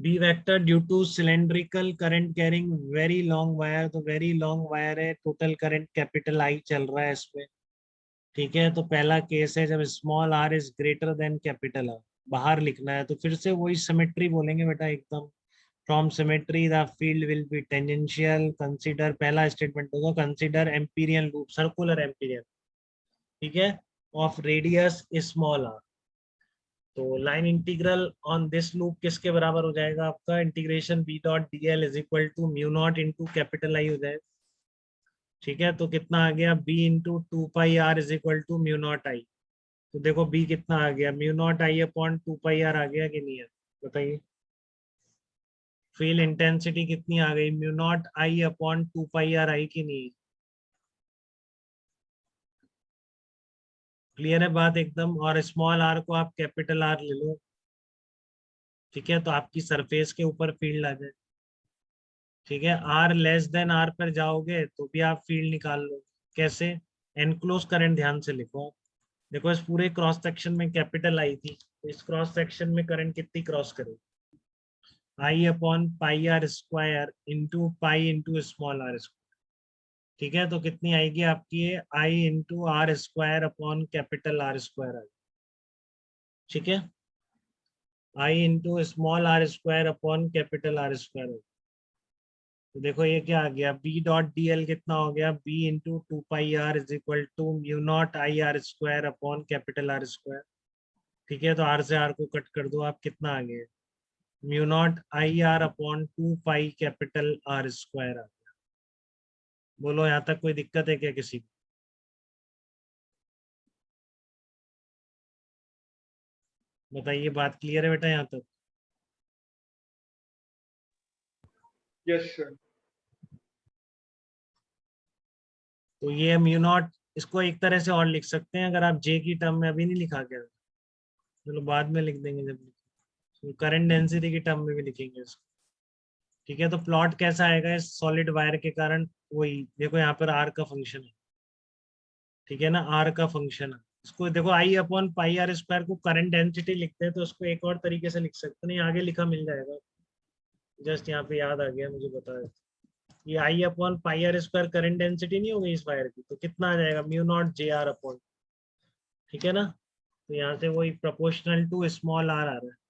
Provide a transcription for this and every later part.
B vector due to cylindrical current carrying very long wire, तो very long wire है, total current capital I चल रहा है इसमें। ठीक है, तो पहला केस है जब small R is greater than capital R, बाहर लिखना है तो फिर से वही सिमेट्री बोलेंगे बेटा एकदम। From symmetry the field will be tangential, consider, पहला स्टेटमेंट होगा consider Amperian loop, circular Amperian, ठीक है, ऑफ रेडियस स्मॉल आर। तो line integral on this loop किसके बराबर हो जाएगा आपका, integration B dot d l is equal to mu naught into capital I हो जाएगा। ठीक है, तो कितना आ गया, B into two pi are is equal to mu naught I. तो देखो बी कितना आ गया, mu naught I upon two pi r आ गया कि नहीं है, बताइए। फील्ड इंटेंसिटी कितनी आ गई, mu naught I upon two pi are आई की नहीं। क्लियर है बात एकदम, और स्मॉल आर को आप कैपिटल आर ले लो। ठीक है, तो आपकी सरफेस के ऊपर फील्ड आ जाए। ठीक है, आर लेस देन आर पर जाओगे तो भी आप फील्ड निकाल लो। कैसे, एनक्लोज करंट ध्यान से लिखो। देखो इस पूरे क्रॉस सेक्शन में कैपिटल आई थी, तो इस क्रॉस सेक्शन में करंट कितनी क्रॉस करेगी, I upon pi r square into pi into small are square. ठीक है, तो कितनी आएगी आपकी, I into r square upon capital R square आएगी। ठीक है, I into small are square upon capital R square. तो देखो ये क्या आ गया, बी डॉट डी एल कितना हो गया, B into two pi are is equal to mu naught I R square upon capital R square. ठीक है, तो आर से आर को कट कर दो आप, कितना आ गया, mu naught I r upon two pi capital R square आ गया। बोलो यहाँ तक कोई दिक्कत है क्या किसी को, बताइए, बात क्लियर है बेटा यहाँ तक। Yes sir. तो ये म्यू नॉट, इसको एक तरह से और लिख सकते हैं अगर आप जे की टर्म में, अभी नहीं लिखा क्या, चलो बाद में लिख देंगे जब, करंट डेंसिटी की टर्म में भी लिखेंगे इसको। ठीक है, तो प्लॉट कैसा आएगा इस सॉलिड वायर के कारण, वही देखो यहाँ पर आर का फंक्शन है। ठीक है ना, आर का फंक्शन है, इसको देखो आई अपॉन पाई आर स्क्वायर को करंट डेंसिटी लिखते हैं, तो उसको एक और तरीके से लिख सकते हैं, नहीं आगे लिखा मिल जाएगा, जस्ट यहाँ पे याद आ गया मुझे, बता देते। ये I upon pi r square current density नहीं होगी इस वायर की, तो कितना आ जाएगा, mu naught J r upon. ठीक है ना, तो यहाँ से वही प्रोपोर्शनल टू स्मॉल आर आ रहा है।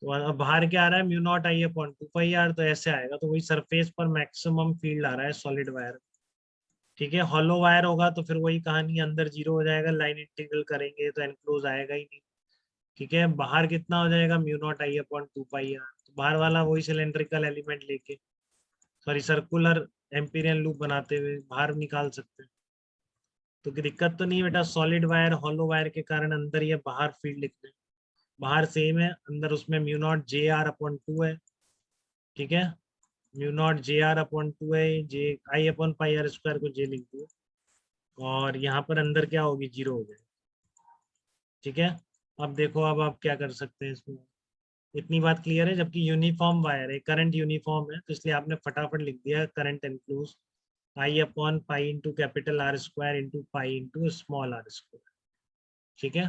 तो अब बाहर क्या आ रहा है, mu naught I upon two pi are, तो ऐसे आएगा, तो वही सरफेस पर मैक्सिमम फील्ड आ रहा है सॉलिड वायर। ठीक है, हॉलो वायर होगा तो फिर वही कहानी, अंदर जीरो हो जाएगा, लाइन इंटीग्रल करेंगे तो एनक्लोज आएगा ही नहीं। ठीक है, बाहर कितना हो जाएगा, mu naught I upon two pi are, तो बाहर वाला वही सिलेंड्रिकल एलिमेंट लेके, सॉरी सर्कुलर एम्पीरियन लूप बनाते हुए बाहर निकाल सकते हैं। तो कोई दिक्कत तो नहीं है बेटा, सॉलिड वायर हॉलो वायर के कारण अंदर ये बाहर फील्ड लिखते हैं, बाहर सेम है, अंदर उसमें mu naught J r upon to है। ठीक है, mu naught J r upon to है, जे आई अपॉन पाई आर स्क्वायर को जे लिख दो, और यहाँ पर अंदर क्या होगी, जीरो हो जाएगा। ठीक है, अब देखो अब आप क्या कर सकते हैं इसमें, इतनी बात क्लियर है, जबकि यूनिफॉर्म वायर है, करंट यूनिफॉर्म है, तो इसलिए आपने फटाफट लिख दिया current enclose I upon pi into capital R square into pi into small are square. ठीक है,